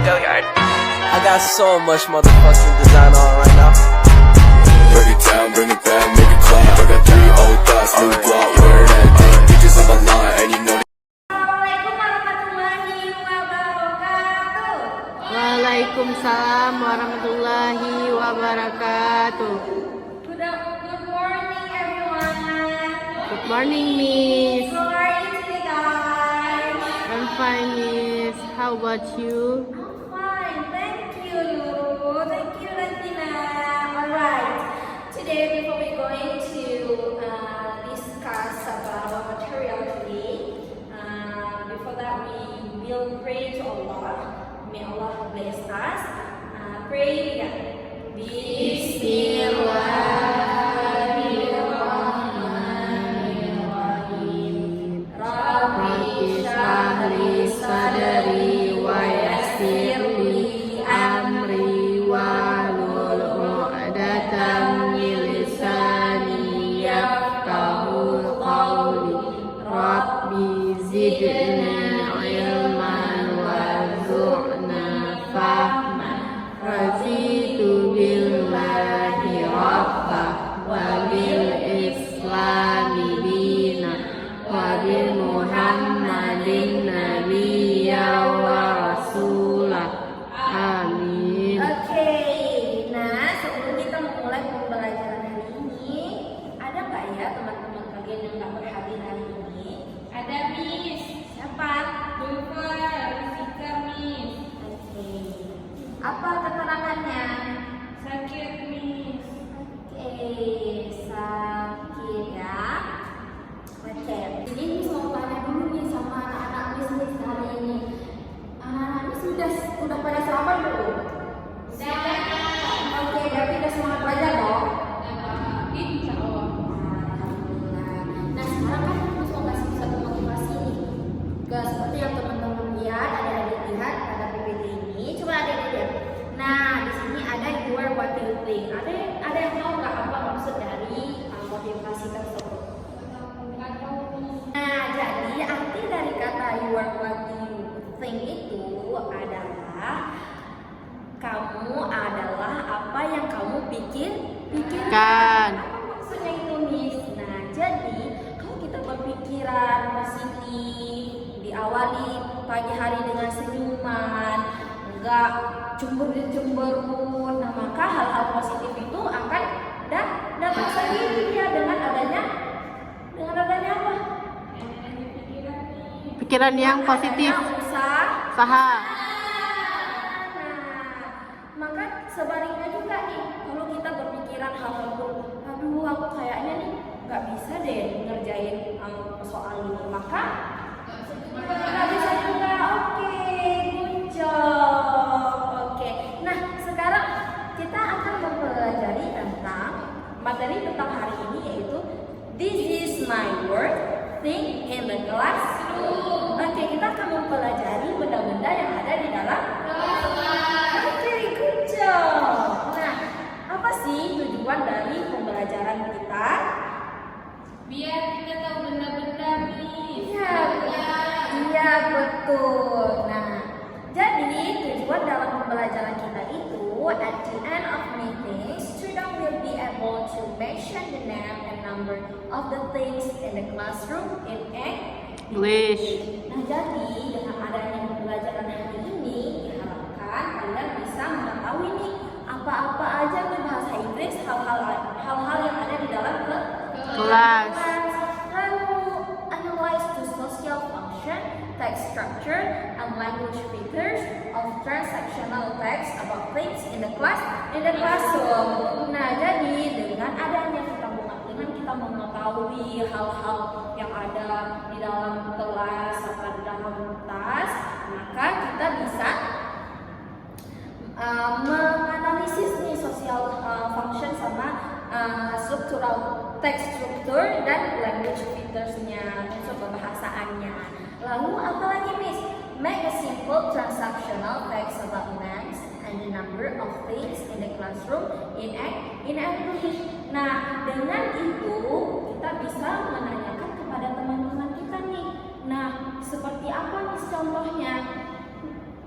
I got so much motherfucking design on right now. Break it down, bring it back, make it clap. I got 3 old thoughts, new block, where that thing. Bitches on my line, and you know. Assalamualaikum warahmatullahi wabarakatuh. Waalaikumsalam warahmatullahi wabarakatuh. Good morning everyone. Good morning, Miss. How are you today, guys? I'm fine, Miss. How about you? I'm fine, thank you, Lulu. Thank you, Latina. Alright, today before we going to discuss about our material today, before that we will pray to Allah. May Allah bless us. Pray ya. Bismillahirrahmanirrahim. Rabbi shrah li sadri wa yassir li amri wahlul 'uqdatam min lisani yafqahu qawli. Rabbi zidna ilman warzuqna fahman. Raditu billahi rabbah wa bil islami dina wa bi muhammadin nabiyya wa rasulah. Amin. Oke, nah sebelum kita memulai pembelajaran hari ini, ada nggak ya teman-teman kalian yang nggak berhadir hari ini? Ada, Miss. Siapa? Dulfa, Rizika, Miss. Oke. Apa keterangannya? Sakit, Miss. Oke, sakit ya. Oke, jadi Miss mau tanya dulu nih sama anak-anak Miss hari ini. Anak-anak Miss udah pada sarapan belum? Oke, berarti udah semangat belajar dong? Insya Allah. Alhamdulillah. Nah, sekarang kan Miss mau kasih satu motivasi nih. Seperti yang teman-teman lihat, adik-adik lihat pada PPT ini. Coba adik-adik lihat. Nah, di sini ada your what you think. Ada yang tahu nggak apa maksud dari motivasi tersebut? Nah, jadi arti dari kata your what you think itu adalah kamu adalah apa yang kamu pikirkan. Apa maksudnya itu, Miss? Nah, jadi kalau kita berpikiran positif, diawali pagi hari dengan senyuman, enggak cemberut, nah maka hal-hal positif itu akan datang sendiri ya dengan adanya apa? Pikiran yang positif. Usaha. Maka sebaliknya juga nih, kalau kita berpikiran hal-hal buruk, aduh aku kayaknya nih nggak bisa deh ngerjain soal ini, maka nggak bisa juga. Oke, good job. Oke, nah sekarang kita akan mempelajari tentang materi tentang hari ini, yaitu this is my word thing in the classroom. Oke, kita akan mempelajari benda-benda yang ada di dalam kelas. Oke, good job. Nah, apa sih tujuan dari pembelajaran kita? Biar kita tahu benda-benda, Miss. Iya, betul. Nah, jadi tujuan dalam pembelajaran kita itu, at the end of meeting, student will be able to mention the name and number of the things in the classroom in English. Nah, jadi dengan adanya pembelajaran hari ini diharapkan kalian bisa mengetahui nih apa-apa aja nih bahasa Inggris, hal-hal yang ada di dalam Kelas. Lalu analyze the social function, text structure, and language features of transactional text about things in the classroom. Nah, jadi dengan adanya kita mengetahui hal-hal yang ada di dalam kelas atau di dalam tas, maka kita bisa menganalisis nih social function sama struktural text structure dan language features-nya, unsur kebahasaannya. Lalu apa lagi, Miss? Make a simple transactional text about names and the number of things in the classroom in English. Nah, dengan itu kita bisa menanyakan kepada teman-teman kita nih. Nah, seperti apa nih contohnya?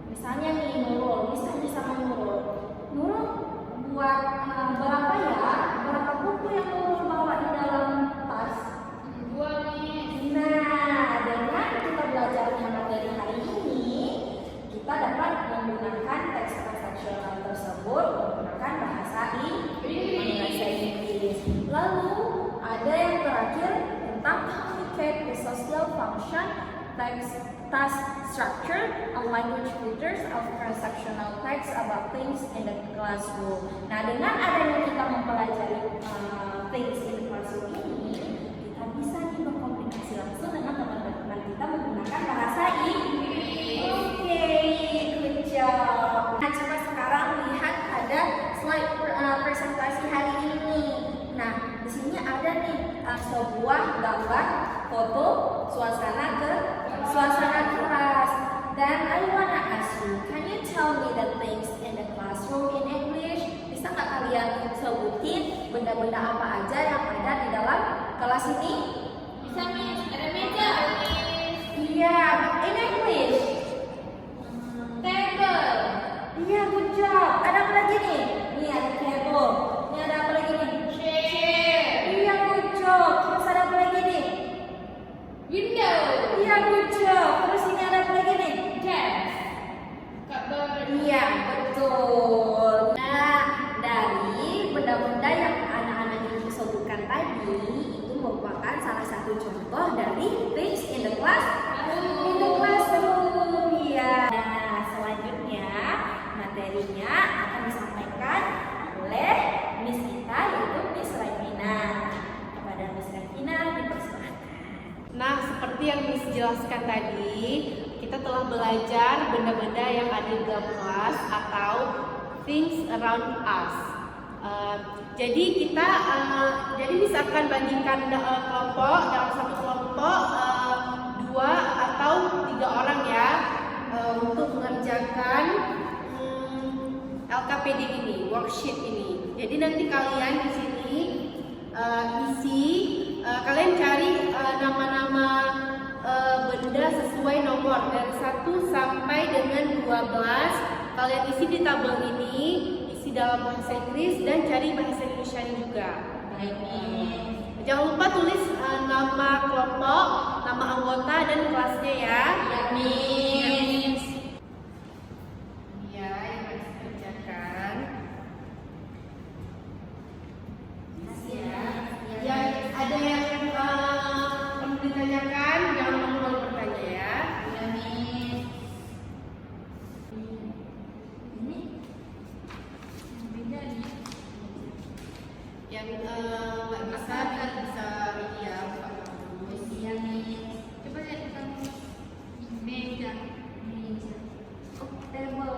Misalnya nih, Nurul, function, task structure, and language filters of transactional text about things in the classroom. Nah, dengan adanya kita mempelajari things in the classroom ini, kita bisa nih berkomunikasi langsung dengan teman-teman kita menggunakan bahasa Inggris. Oke, good job. Nah, coba sekarang lihat ada slide presentasi hari ini. Nah, di sini ada nih sebuah gambar foto suasana kelas. Dan I wanna ask you, can you tell me the things in the classroom in English? Bisa nggak kalian sebutin benda-benda apa aja yang ada di dalam kelas ini? Bisa Miss, ada meja. Iya, in English. Table. Iya, good job. Ada apa lagi nih? Nih ada table. Ini ada apa lagi nih? Chair. Iya, good job. Terus ada apa lagi nih? Window. Iya, good job. Terus ini ada apa lagi nih? Desk. Cupboard. Iya, betul. Nah, dari benda-benda yang anak-anak ini sebutkan tadi itu merupakan salah satu contoh dari things in the classroom. Iya. Nah, selanjutnya materinya akan disampaikan oleh Miss kita yaitu Miss Raimina. Kepada Miss Raimina dipersilakan. Nah, seperti yang Miss jelaskan tadi, kita telah belajar benda-benda yang ada di dalam kelas atau things around us. Jadi kita, jadi Miss akan bagikan kelompok dalam satu kelompok 2 atau 3 orang ya untuk mengerjakan LKPD ini, worksheet ini. Jadi nanti kalian di sini isi, kalian cari nama-nama benda sesuai nomor dari 1 sampai dengan 12. Kalian isi di tabel ini, isi dalam bahasa Inggris dan cari bahasa Indonesia juga. Baik, Miss. Jangan lupa tulis nama kelompok, nama anggota dan kelasnya ya. Iya, Miss. Iya, yang harus dikerjakan. Ya, ada yang perlu ditanyakan, jangan malu-malu bertanya ya. Iya, Miss. Yang nggak bisa ini ya, buka terus. Iya, Miss. Coba lihat kamu. Meja. Oh, table.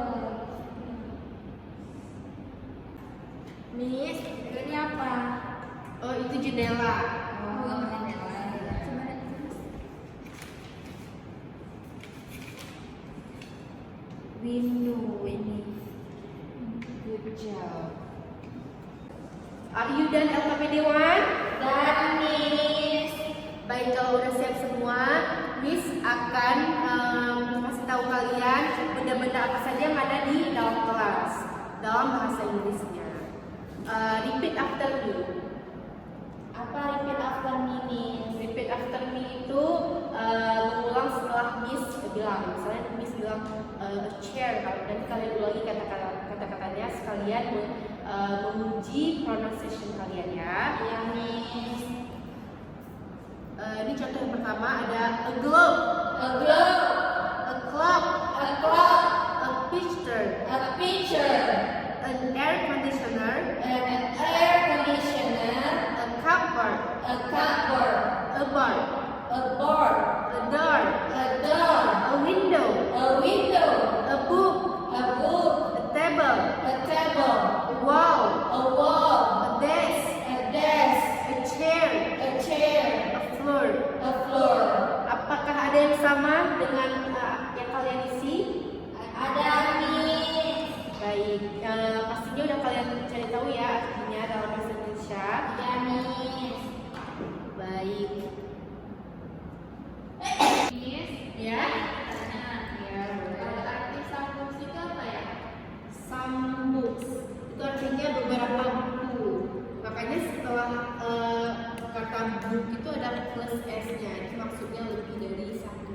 Miss, ini apa? Oh, itu jendela. Window ini. Good job. Are you done LKPD 1? Dan Miss. Baik, kalau udah siap semua, Miss akan kasih tahu kalian benda-benda apa saja yang ada di dalam kelas dalam bahasa Inggrisnya. Repeat after me. Apa repeat after me, Miss? Repeat after me itu mengulang setelah Miss bilang. Misalnya Miss bilang a chair, dan kalian ulangi kata-katanya sekalian menguji pronunciation kalian ya. Iya, Miss. Ini contoh yang pertama ada a globe, A globe, a clock, a clock, a picture, a picture, an air conditioner, an air conditioner, a cupboard, a cupboard, a bar, a board, a door, a door, a window, a window, a book, a book, a table, a table, a wall, a wall, a desk, a desk, a chair, a chair, a floor. a floor. Apakah ada yang sama dengan yang kalian isi? Ada, Miss. Baik, pastinya udah kalian cari tahu ya artinya dalam bahasa Indonesia. Ya, Miss. Baik. Miss. Ya. Tanya. Ya, Kalau arti sambung itu apa ya? Some books itu artinya beberapa buku. Makanya setelah kata book itu ada plus s-nya, itu maksudnya lebih dari satu.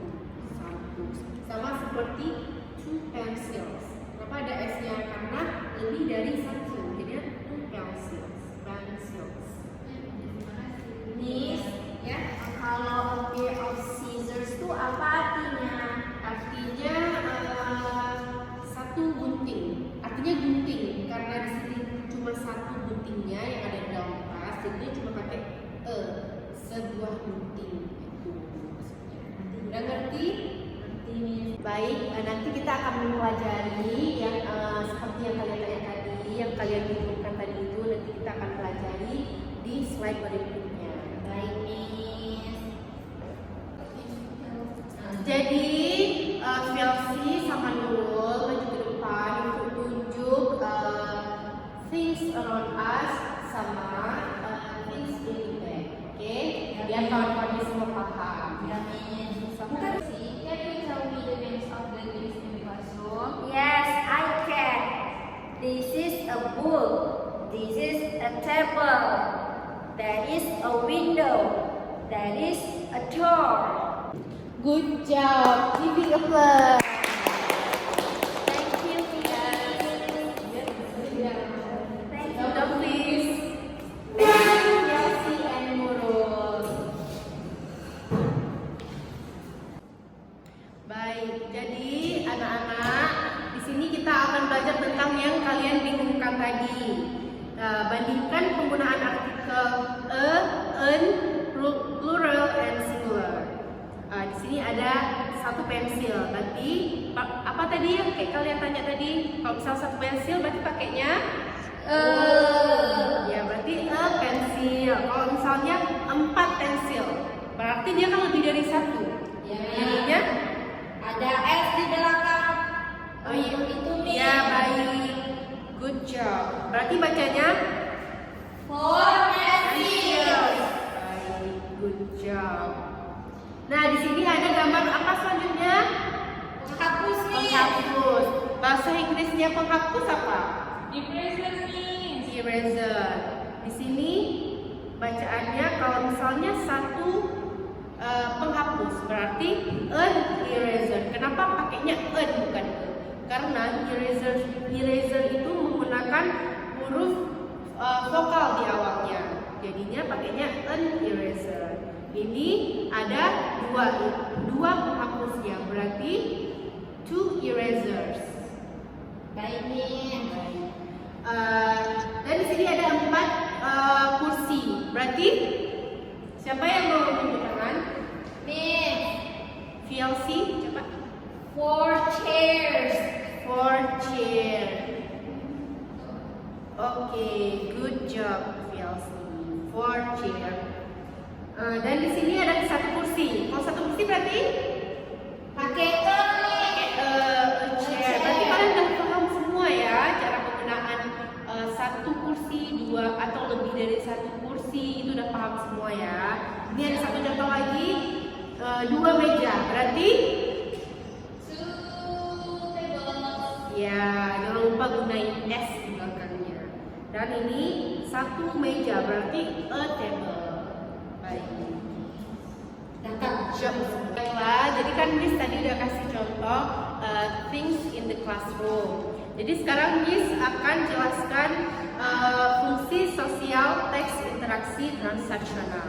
Some books. Sama seperti two pencils. Kenapa ada s-nya? Karena lebih dari satu. Jadi two pencils. Miss, Ya. kalau a pair of scissors itu apa artinya? Artinya satu gunting. Artinya gunting karena di sini cuma satu guntingnya yang ada di dalam tas, jadi cuma pakai sebuah gunting itu maksudnya. Udah ngerti? Baik, nanti kita akan mempelajari yang seperti yang kalian tanya tadi, yang kalian bingungkan tadi itu nanti kita akan pelajari di slide berikutnya. Baik, Miss. Jadi Chelsea sama Nurul maju ke depan untuk tunjuk things around us sama things in the back. Oke, biar kawan-kawan semua paham. Bukan sih, can you tell me the names of the things in the classroom? Yes, I can. This is a book. This is a table. That is a window. That is a door. Good job, give it a applause. Thank you, Miss. Thank you, Now please, Chelsea and Nurul. Baik, jadi anak-anak, di sini kita akan belajar tentang yang kalian bingungkan tadi. Bandingkan penggunaan artikel an, plural, and singular. Di sini ada satu pensil. Berarti apa tadi yang kayak kalian tanya tadi? Kalau misal satu pensil, berarti pakainya ya berarti pensil. Kalau misalnya 4 pensil, berarti dia kan lebih dari satu. Jadinya Ada S di belakang. oh iya, Itu, Miss. ya baik, good job. Berarti bacanya For pencil. baik, good job. Nah di sini ada gambar apa selanjutnya? Penghapus, Miss. Penghapus. Bahasa Inggrisnya penghapus apa? Eraser, Miss. Eraser. Di sini bacaannya kalau misalnya satu penghapus berarti an eraser. Kenapa pakainya an bukan e? Karena eraser itu menggunakan huruf vokal di awalnya. Jadinya pakainya an eraser. Ini ada dua penghapusnya, berarti 2 erasers. Baik, Miss. Baik. Dan di sini ada 4 kursi. Berarti siapa yang mau tunjuk tangan? Miss. VLC, coba. 4 chairs. 4 chair. Oke, good job VLC. 4 chair. Dan di sini ada 1 kursi. Kalau 1 kursi berarti Pakai chair. Berarti kalian udah paham semua ya cara penggunaan 1 kursi, 2 atau lebih dari 1 kursi, itu udah paham semua ya. Ini ada 1 contoh lagi, 2 meja. Berarti 2 tables. ya jangan lupa gunain S di belakangnya. Dan ini 1 meja berarti a table. Baik. Baiklah, jadi kan Miss tadi udah kasih contoh things in the classroom. Jadi sekarang Miss akan jelaskan fungsi sosial teks interaksi transaksional.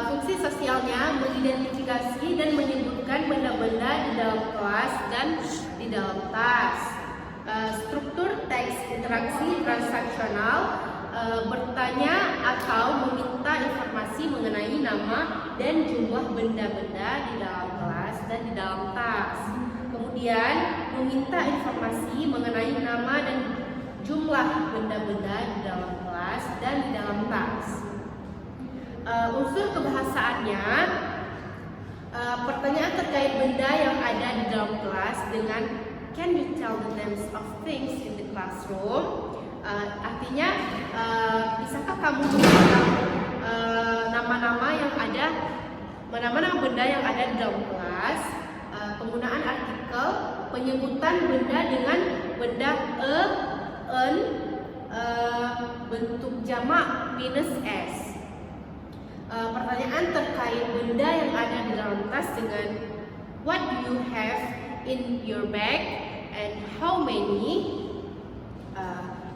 Fungsi sosialnya mengidentifikasi dan menyebutkan benda-benda di dalam kelas dan di dalam tas. Struktur teks interaksi transaksional bertanya atau meminta informasi mengenai nama dan jumlah benda-benda di dalam kelas dan di dalam tas. Kemudian meminta informasi mengenai nama dan jumlah benda-benda di dalam kelas dan di dalam tas. Unsur kebahasaannya, pertanyaan terkait benda yang ada di dalam kelas dengan can you tell the names of things in the classroom? Artinya bisakah kamu mengenal nama-nama yang ada, nama-nama benda yang ada di dalam kelas? Penggunaan artikel, penyebutan benda dengan benda an, bentuk jamak minus s. Pertanyaan terkait benda yang ada di dalam tas dengan what do you have in your bag and how many?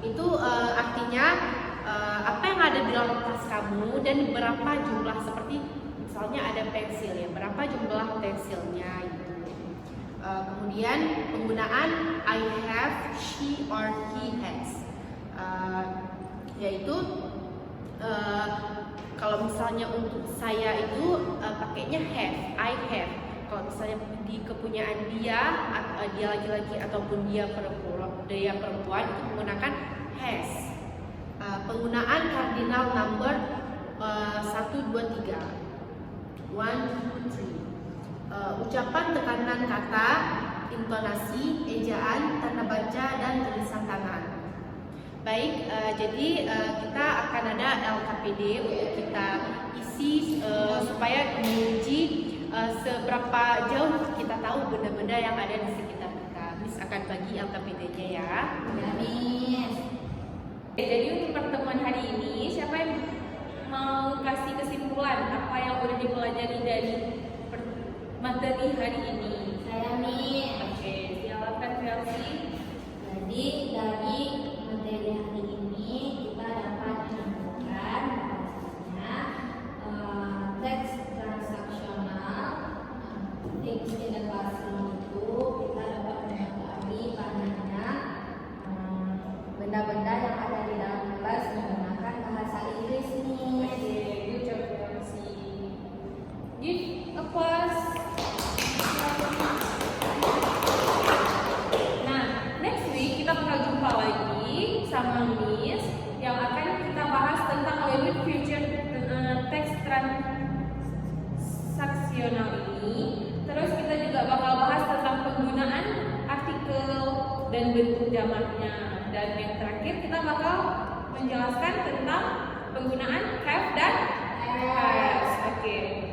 Itu artinya apa yang ada di dalam tas kamu dan berapa jumlah, seperti Misalnya ada pensil ya, berapa jumlah pensilnya gitu. Kemudian penggunaan I have, she or he has, yaitu kalau misalnya untuk saya itu pakainya have, I have. Kalau misalnya di kepunyaan dia laki-laki ataupun dia perempuan itu menggunakan has. Penggunaan cardinal number 1, 2, 3, 1, 2, 3. Ucapan tekanan kata, intonasi, ejaan, tanda baca, dan tulisan tangan. Baik, jadi kita akan ada LKPD untuk kita isi supaya menguji seberapa jauh kita tahu benda-benda yang ada di sekitar kita. Miss akan bagi LKPD-nya ya. Miss. Jadi untuk pertemuan hari ini, siapa yang mau kasih kesimpulan apa yang udah dipelajari dari materi hari ini? Saya Miss. Oke, silakan Chelsea. Jadi dari materi hari ini kita dapat menemukan bahwasanya teks transaksional things in the classroom itu kita dapat mengetahui padanya benda-benda yang ada di dalam kelas menggunakan bahasa Inggris nih. Oke, good job Chelsea. Give applause. Nah, next week kita bakal jumpa lagi sama Miss yang akan kita bahas tentang language future text transaksional ini. Terus kita juga bakal bahas tentang penggunaan artikel dan bentuk jamaknya. Dan yang terakhir kita bakal menjelaskan tentang penggunaan have dan has. Oke.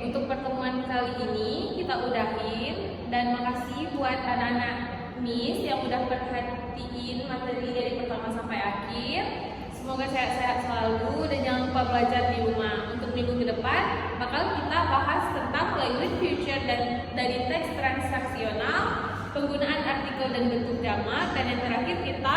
Untuk pertemuan kali ini kita udahin dan makasih buat anak-anak Miss yang udah perhatiin materi dari pertama sampai akhir. Semoga sehat-sehat selalu dan jangan lupa belajar di rumah. Untuk minggu ke depan bakal kita bahas tentang language future dan dari teks transaksional, penggunaan artikel dan bentuk jamak, dan yang terakhir kita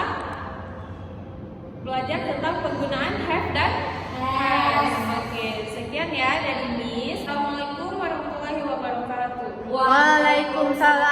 belajar tentang penggunaan have dan has. Oke, sekian ya dari Miss. Assalamualaikum warahmatullahi wabarakatuh. Waalaikumsalam.